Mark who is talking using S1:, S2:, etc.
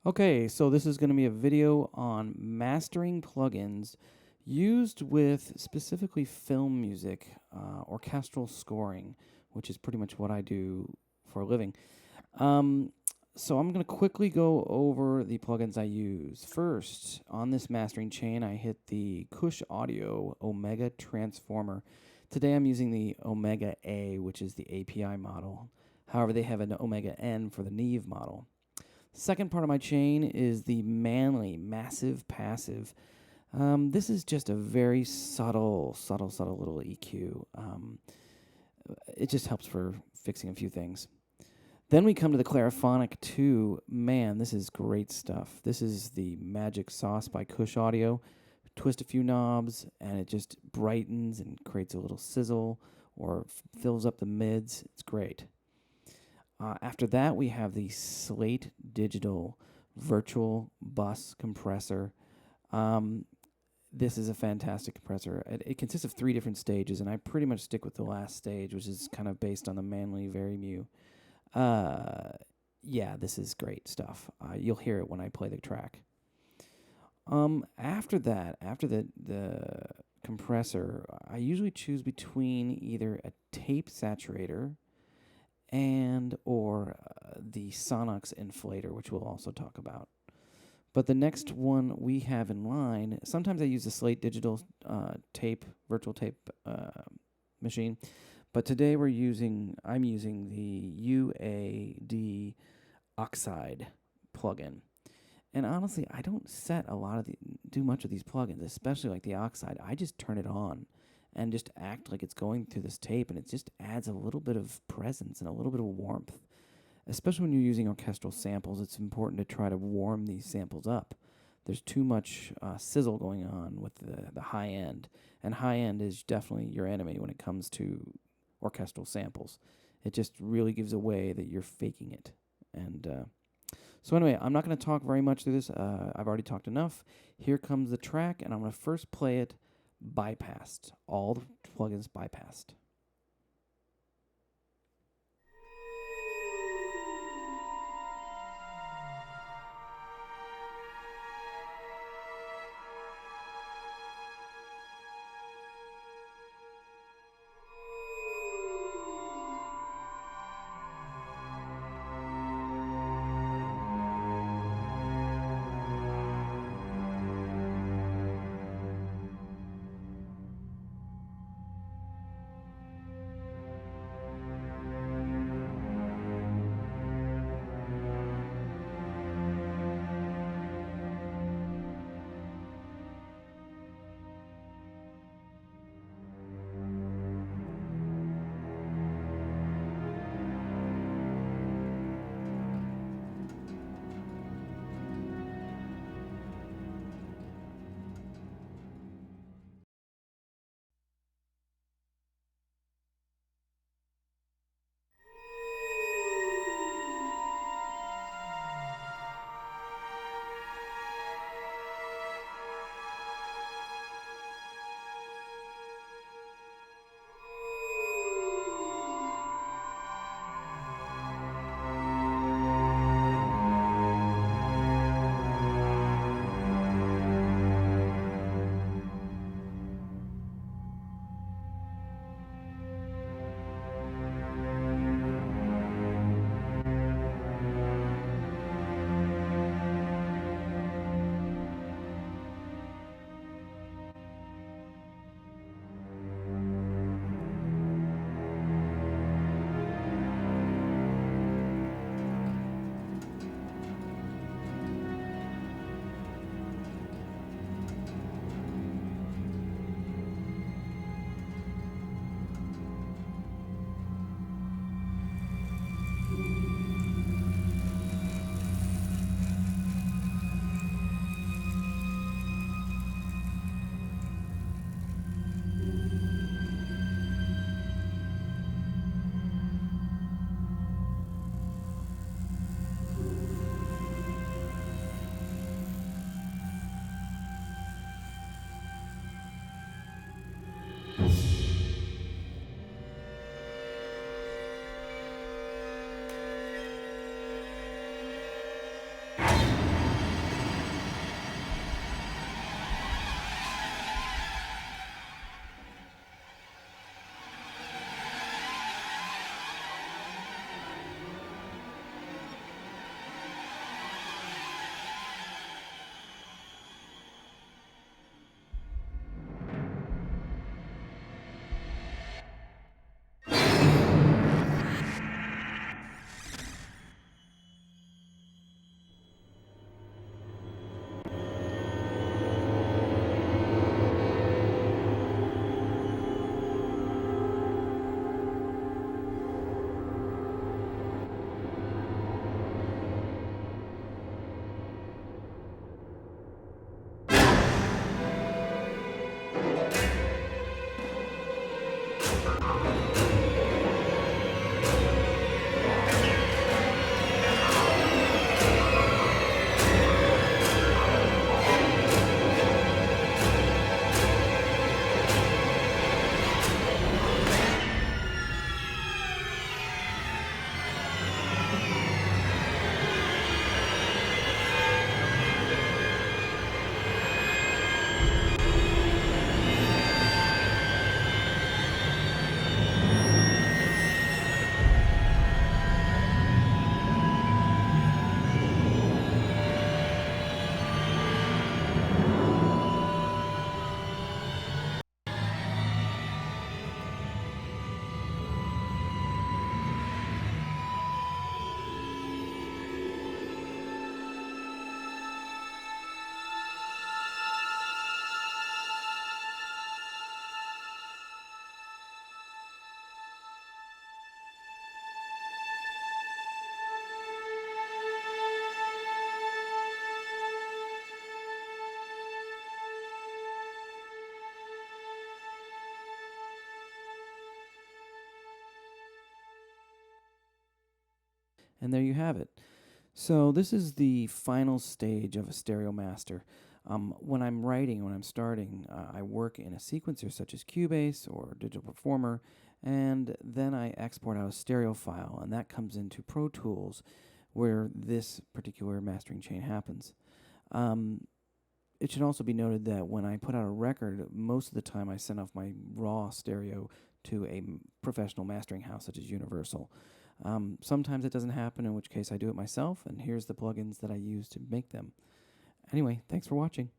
S1: Okay, so this is going to be a video on mastering plugins used with specifically film music, orchestral scoring, which is pretty much what I do for a living. Um, so I'm going to quickly go over the plugins I use. First, on this mastering chain, I hit the Kush Audio Omega Transformer. Today I'm using the Omega A, which is the API model. However, they have an Omega N for the Neve model. Second part of my chain is the Manley Massive Passive. This is just a very subtle little EQ. It just helps for fixing a few things. Then we come to the Clariphonic 2. Man, this is great stuff. This is the Magic Sauce by Kush Audio. Twist a few knobs, and it just brightens and creates a little sizzle or fills up the mids. It's great. After that, we have the Slate Digital Virtual Bus Compressor. This is a fantastic compressor. It consists of 3 different stages, and I pretty much stick with the last stage, which is kind of based on the Manley Very yeah, this is great stuff. You'll hear it when I play the track. After that, after the compressor, I usually choose between either a tape saturator and or the Sonox inflator, which we'll also talk about. But the next one we have in line, sometimes I use the Slate digital virtual tape machine, but today I'm using the UAD Oxide plugin. And honestly, I don't do much of these plugins, especially like the Oxide. I just turn it on and just act like it's going through this tape, and it just adds a little bit of presence and a little bit of warmth. Especially when you're using orchestral samples, it's important to try to warm these samples up. There's too much sizzle going on with the high end, and high end is definitely your enemy when it comes to orchestral samples. It just really gives away that you're faking it. And so anyway, I'm not going to talk very much through this. I've already talked enough. Here comes the track, and I'm going to first play it bypassed. All the plugins bypassed. And there you have it. So this is the final stage of a stereo master. When I'm writing, when I'm starting, I work in a sequencer such as Cubase or Digital Performer, and then I export out a stereo file, and that comes into Pro Tools, where this particular mastering chain happens. It should also be noted that when I put out a record, most of the time I send off my raw stereo to a professional mastering house such as Universal. Sometimes it doesn't happen, in which case I do it myself, and here's the plugins that I use to make them. Anyway, thanks for watching.